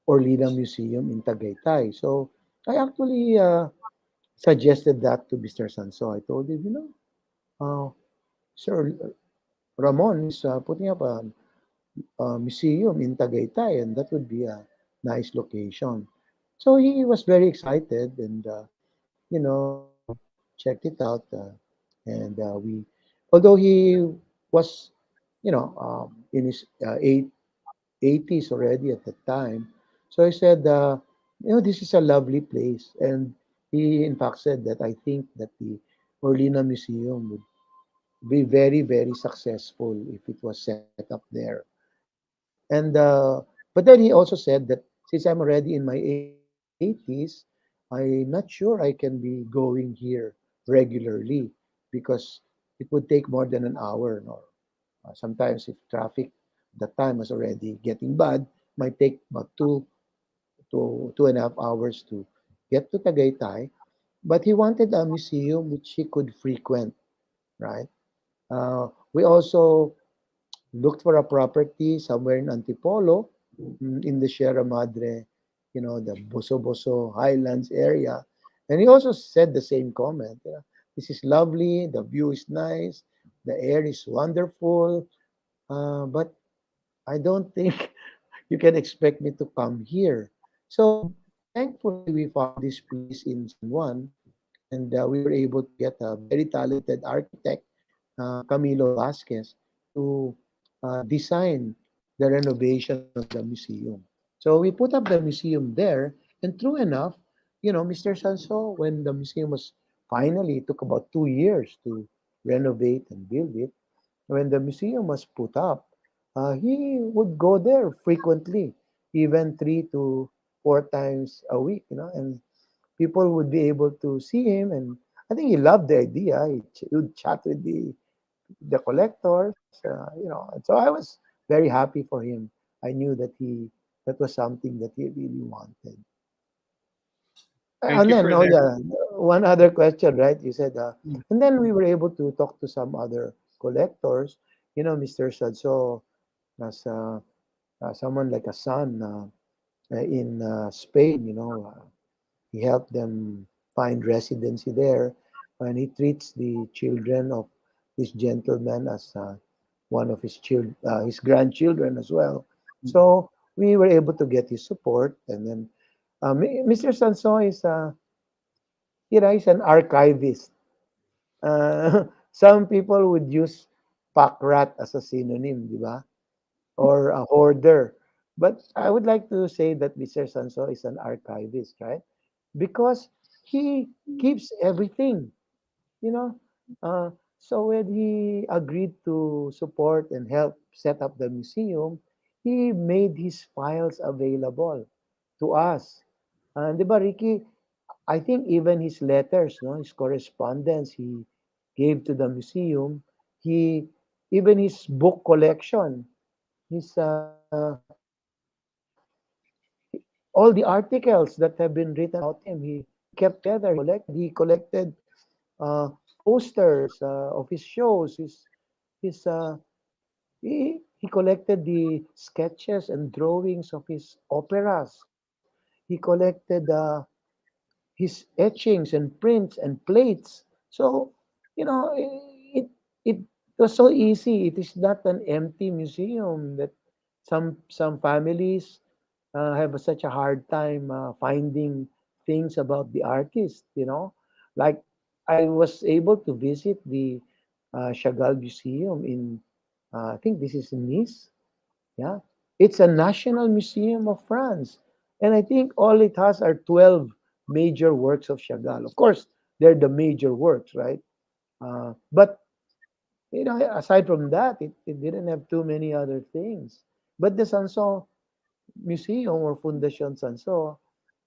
Orlina Museum in Tagaytay. So I actually suggested that to Mr. Sanso. I told him, Sir Ramon is putting up a museum in Tagaytay, and that would be a nice location. So he was very excited, and checked it out, and although he was, in his 80s already at the time, so he said, this is a lovely place, and he in fact said that I think that the Orlina Museum would be very, very successful if it was set up there. And but then he also said that since I'm already in my 80s, I'm not sure I can be going here regularly because it would take more than an hour. Or sometimes if traffic the time was already getting bad, might take about 2.5 hours to get to Tagaytay. But he wanted a museum which he could frequent, right? We also looked for a property somewhere in Antipolo, in the Sierra Madre, the Boso Boso Highlands area. And he also said the same comment. This is lovely, the view is nice, the air is wonderful, but I don't think you can expect me to come here. So thankfully, we found this place in San Juan, and we were able to get a very talented architect, Camilo Vasquez, to design the renovation of the museum. So we put up the museum there, and true enough, Mr. Sanso, when the museum was finally, it took about 2 years to renovate and build it. When the museum was put up, he would go there frequently, even 3 to 4 times a week, and people would be able to see him. And I think he loved the idea. He would chat with the collectors, and so I was very happy for him. I knew that was something that he really wanted. Thank And you then, for oh that. yeah, one other question, right? You said, and then we were able to talk to some other collectors. Mr. Sadso as someone like a son in Spain. He helped them find residency there, and he treats the children of this gentleman as one of his grandchildren as well. So we were able to get his support, and then Mr. Sanson is, he's an archivist. Some people would use pack rat as a synonym, di ba? Or a hoarder. But I would like to say that Mr. Sanso is an archivist, right? Because he keeps everything, you know. So when he agreed to support and help set up the museum, he made his files available to us. And di ba, Ricky, I think even his letters, no, his correspondence he gave to the museum, he even his book collection, his all the articles that have been written about him, he kept together. He collected posters of his shows. His he He collected the sketches and drawings of his operas. He collected his etchings and prints and plates. So, it was so easy. It is not an empty museum that some families have such a hard time finding things about the artist. Like I was able to visit the Chagall Museum in, I think this is in Nice. Yeah, it's a national museum of France, and I think all it has are 12 major works of Chagall. Of course, they're the major works, right? But aside from that, it didn't have too many other things. But the Sanson Museum or Fundación Sanson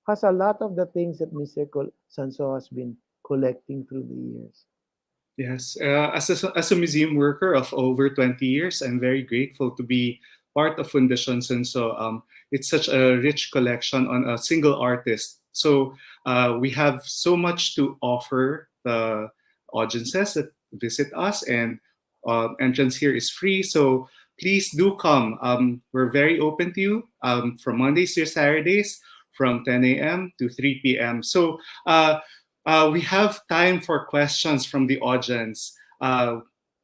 has a lot of the things that Mr. Sanson has been collecting through the years. Yes, as a museum worker of over 20 years, I'm very grateful to be part of Fundación Senso. It's such a rich collection on a single artist. So we have so much to offer the audiences that visit us, and entrance here is free. So please do come. We're very open to you from Mondays to Saturdays from 10 a.m. to 3 p.m. So we have time for questions from the audience.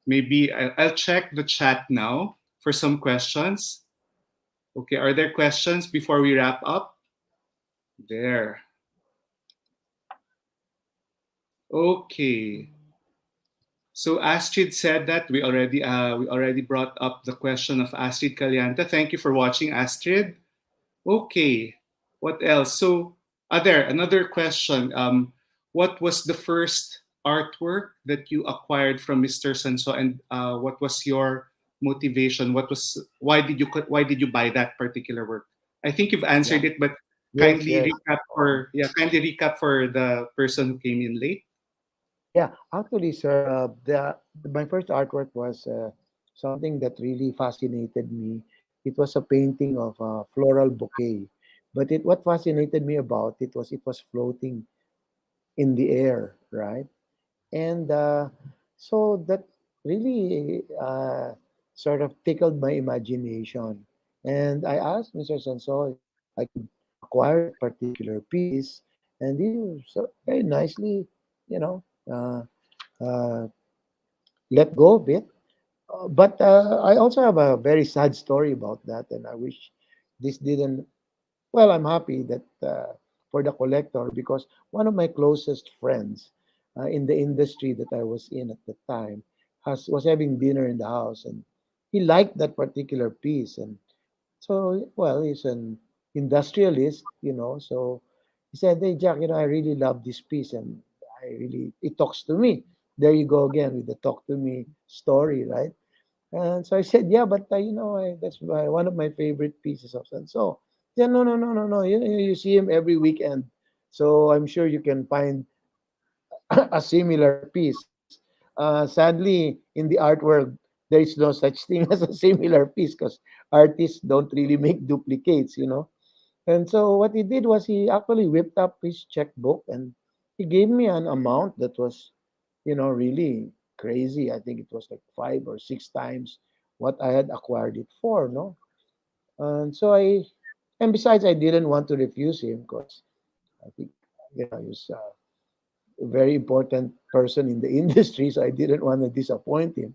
Maybe I'll check the chat now for some questions. Okay, are there questions before we wrap up? There. Okay. So Astrid said that we already brought up the question of Astrid Calianta. Thank you for watching, Astrid. Okay. What else? So, there another question. What was the first artwork that you acquired from Mr. Sanso, and what was your motivation? Why did you buy that particular work? I think you've Yeah. answered it, but Yes, yes. kindly recap for the person who came in late. Yeah, actually, sir, my first artwork was something that really fascinated me. It was a painting of a floral bouquet, but what fascinated me about it was floating in the air, right? And so that really sort of tickled my imagination. And I asked Mr. Sanso if I could acquire that particular piece, and he so very nicely, you know, uh, uh, let go of it. But I also have a very sad story about that, and I wish this didn't. Well, I'm happy that for the collector, because one of my closest friends in the industry that I was in at the time was having dinner in the house, and he liked that particular piece. And so, well, he's an industrialist, so he said, "Hey, Jack, I really love this piece, and it talks to me." There you go again with the talk to me story, right? And so I said, "Yeah, but that's one of my favorite pieces of Sun." So, yeah, no, no, no, no, no. You see him every weekend, so I'm sure you can find a similar piece. Sadly, in the art world, there is no such thing as a similar piece because artists don't really make duplicates. And so what he did was he actually whipped up his checkbook and he gave me an amount that was, really crazy. I think it was like 5 or 6 times what I had acquired it for, no? And so and besides, I didn't want to refuse him because I think, he was a very important person in the industry, so I didn't want to disappoint him.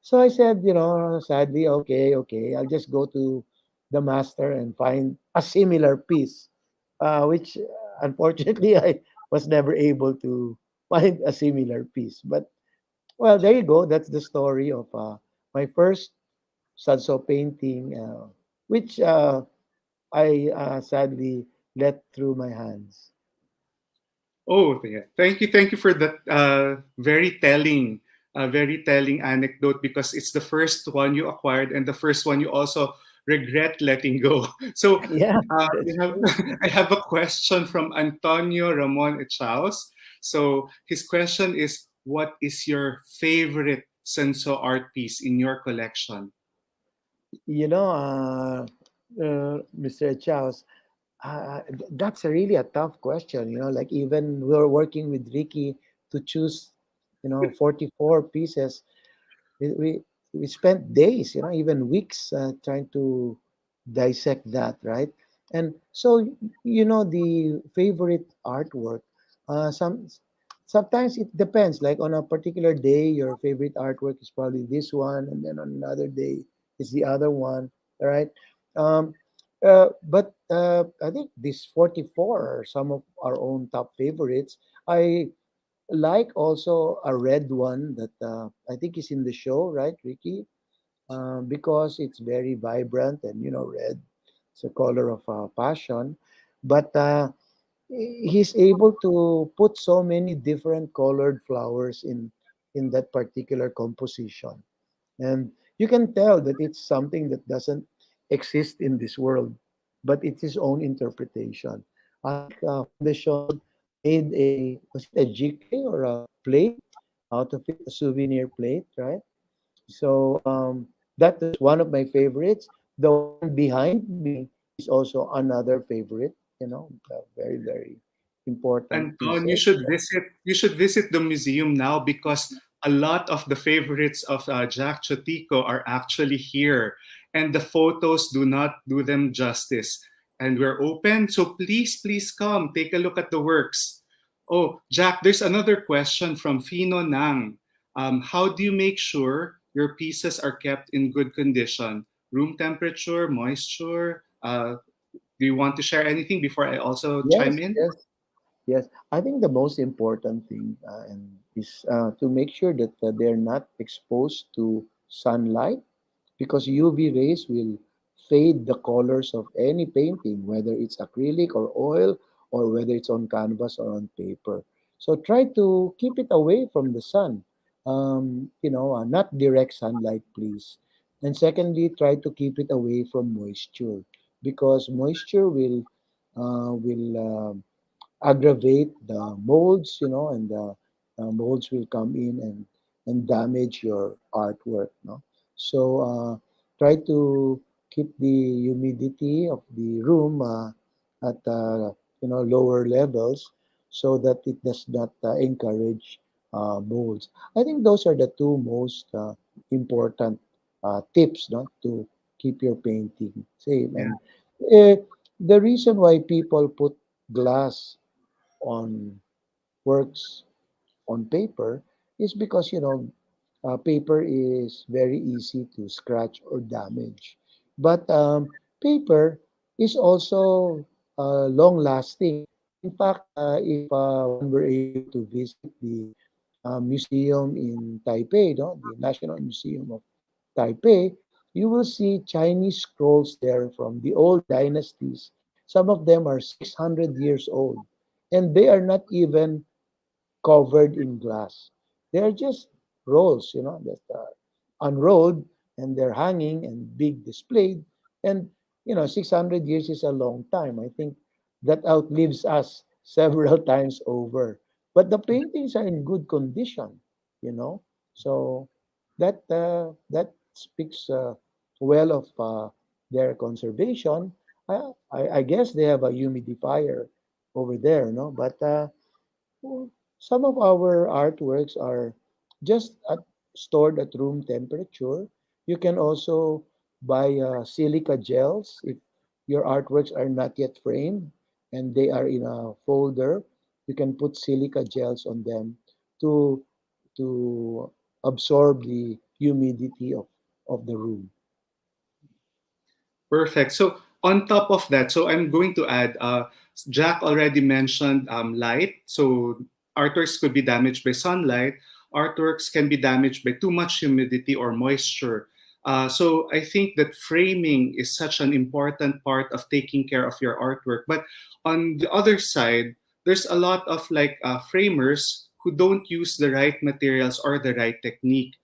So I said, sadly, okay, okay, I'll just go to the master and find a similar piece, which unfortunately I was never able to find a similar piece. But well, there you go. That's the story of my first Sanso painting, which I sadly let through my hands. Oh, yeah. Thank you for that very telling anecdote, because it's the first one you acquired and the first one you also regret letting go. So, Yeah, we that's have true. I have a question from Antonio Ramon Echaus. So his question is, what is your favorite Senso art piece in your collection? Mr. Charles, that's a really a tough question. Like even we were working with Ricky to choose, 44 pieces. We we spent days, even weeks trying to dissect that, right? And so, the favorite artwork, sometimes it depends. Like on a particular day, your favorite artwork is probably this one, and then on another day, it's the other one, all right? Um, but I think these 44 are some of our own top favorites. I like also a red one that I think is in the show, right, Ricky? Because it's very vibrant and red, it's a color of passion. But he's able to put so many different colored flowers in that particular composition, and you can tell that it's something that doesn't exist in this world, but it's his own interpretation. I think Foundation made was it a GK or a plate out of it, a souvenir plate, right? So that is one of my favorites. The one behind me is also another favorite. Very very important Anton, pieces. you should visit the museum now because a lot of the favorites of Jack Chotico are actually here, and the photos do not do them justice. And we're open, so please come take a look at the works. Oh, Jack, there's another question from Fino Nang. How do you make sure your pieces are kept in good condition? Room temperature, moisture. Do you want to share anything before I also chime Yes, in? yes. Yes, I think the most important thing and is to make sure that they're not exposed to sunlight, because UV rays will fade the colors of any painting, whether it's acrylic or oil, or whether it's on canvas or on paper. So try to keep it away from the sun, not direct sunlight, please. And secondly, try to keep it away from moisture, because moisture will aggravate the molds, and the molds will come in and damage your artwork. No, so try to keep the humidity of the room at lower levels, so that it does not encourage molds. I think those are the two most important tips, no, to keep your painting safe. Yeah. And the reason why people put glass on works on paper is because paper is very easy to scratch or damage, but paper is also long lasting. In fact, if one were able to visit the museum in Taipei, no, the National Museum of Taipei, you will see Chinese scrolls there from the old dynasties. Some of them are 600 years old, and they are not even covered in glass. They're just rolls, that are unrolled, and they're hanging and big displayed. And 600 years is a long time. I think that outlives us several times over. But the paintings are in good condition, you know. So that speaks well of their conservation. I guess they have a humidifier over there, no? But well, some of our artworks are just stored at room temperature. You can also buy silica gels if your artworks are not yet framed and they are in a folder. You can put silica gels on them to to absorb the humidity of the room. Perfect. So on top of that, so I'm going to add, Jack already mentioned light. So artworks could be damaged by sunlight. Artworks can be damaged by too much humidity or moisture. So I think that framing is such an important part of taking care of your artwork. But on the other side, there's a lot of framers who don't use the right materials or the right technique.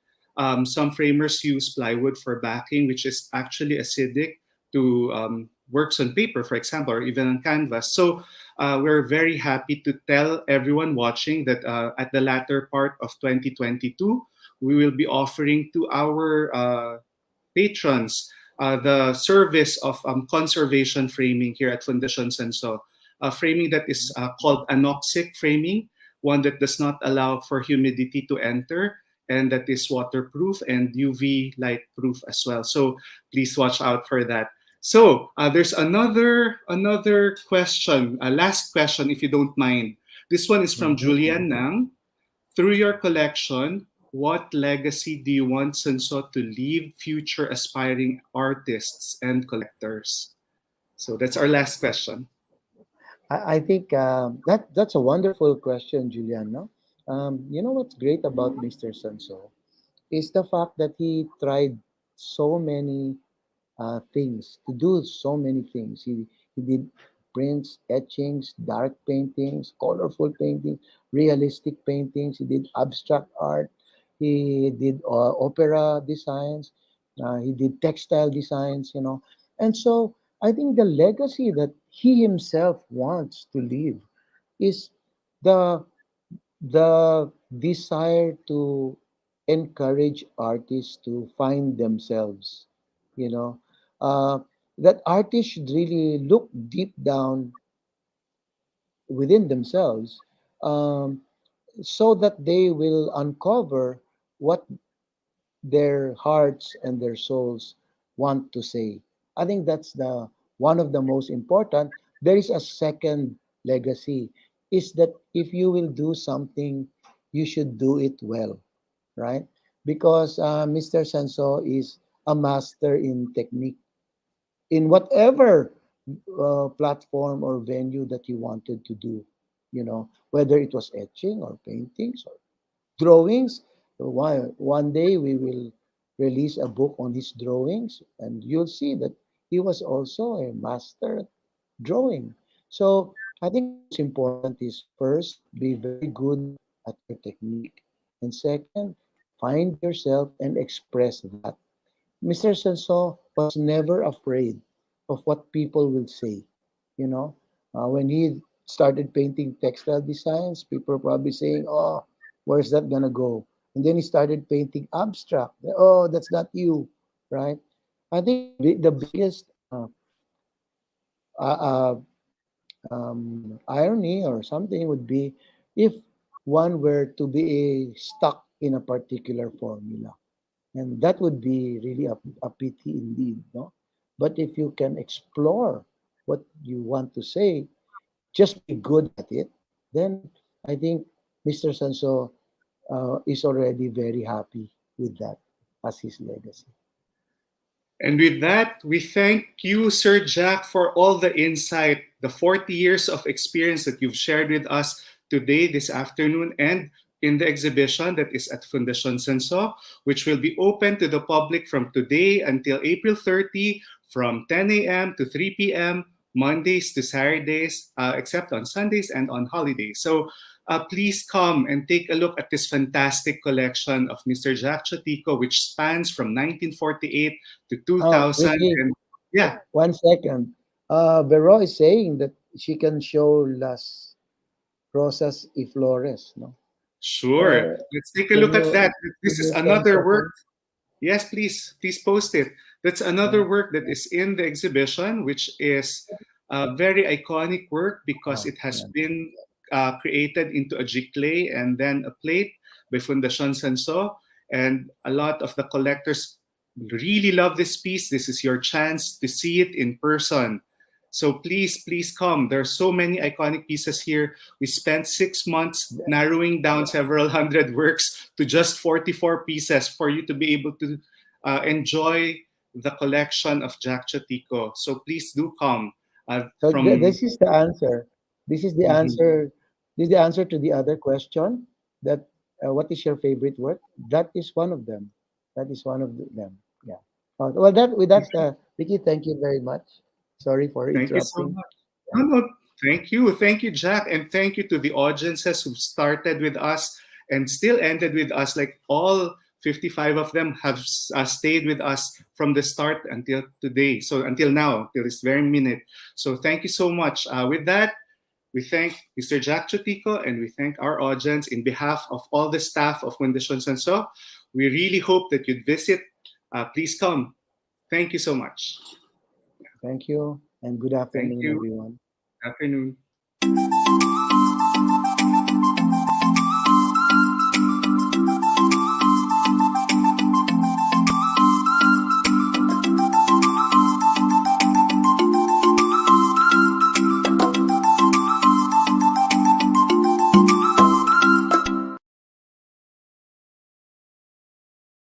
Some framers use plywood for backing, which is actually acidic to works on paper, for example, or even on canvas. So we're very happy to tell everyone watching that at the latter part of 2022, we will be offering to our patrons the service of conservation framing here at Fundación Senso. A framing that is called anoxic framing, one that does not allow for humidity to enter. and that is waterproof and UV light proof as well. So please watch out for that. So there's another question, last question, if you don't mind. This one is from Mhm. Julian Nang. Through your collection, what legacy do you want Senso to leave future aspiring artists and collectors? So that's our last question. I think that's a wonderful question, Julian. No? You know what's great about Mr. Sanso is the fact that he tried so many things, to do so many things. He did prints, etchings, dark paintings, colorful paintings, realistic paintings. He did abstract art. He did opera designs. He did textile designs, you know. And so I think the legacy that he himself wants to leave is the the desire to encourage artists to find themselves, you know, uh, that artists should really look deep down within themselves, um, so that they will uncover what their hearts and their souls want to say. I think that's the one of the most important. There is a second legacy, is that if you will do something, you should do it well, right? Because Mr. Sanso is a master in technique in whatever platform or venue that he wanted to do, you know, whether it was etching or paintings or drawings. One day we will release a book on his drawings, and you'll see that he was also a master at drawing. So I think the most important is first, be very good at your technique, and second, find yourself and express that. Mr. Sanso was never afraid of what people will say. You know, when he started painting textile designs, people were probably saying, "Oh, where's that gonna go?" And then he started painting abstract. Oh, that's not you, right? I think the biggest uh, uh, irony or something would be if one were to be stuck in a particular formula, and that would be really a pity indeed, no? But if you can explore what you want to say, just be good at it, then I think Mr. Sanso is already very happy with that as his legacy. And with that, we thank you, Sir Jack, for all the insight, the 40 years of experience that you've shared with us today, this afternoon, and in the exhibition that is at Fundación Senso, which will be open to the public from today until April 30 from 10 a.m. to 3 p.m., Mondays to Saturdays, except on Sundays and on holidays. So please come and take a look at this fantastic collection of Mr. Jack Chotico, which spans from 1948 to Oh, 2000. Ricky, And yeah, 1 second. Vero is saying that she can show Las Rosas y Flores, no? sure. Uh, Let's take a can look at you that. can This is you send another work. something? Yes, please, please post it. That's Yeah. another work that is in the exhibition, which is a very iconic work because Oh, it has yeah. been created into a giclée and then a plate by Fundación Senso. And a lot of the collectors really love this piece. This is your chance to see it in person. So please, please come. There are so many iconic pieces here. We spent 6 months narrowing down several hundred works to just 44 pieces for you to be able to enjoy the collection of Jack Chotico. So please do come. So From this is the answer. This is the Mhm. answer. This is the answer to the other question. That what is your favorite work? That is one of them. That is one of them. Yeah. Well, that with that, Vicky, thank you very much. Sorry for Thank you so interrupting. much. No, Yeah. no, thank you. Thank you, Jack. And thank you to the audiences who started with us and still ended with us. Like all 55 of them have stayed with us from the start until today. So until now, till this very minute. So thank you so much. With that, we thank Mr. Jack Chotico and we thank our audience in behalf of all the staff of Fundación Sanso. We really hope that you'd visit. Please come. Thank you so much. Thank you, and good Thank afternoon, you. everyone. Afternoon.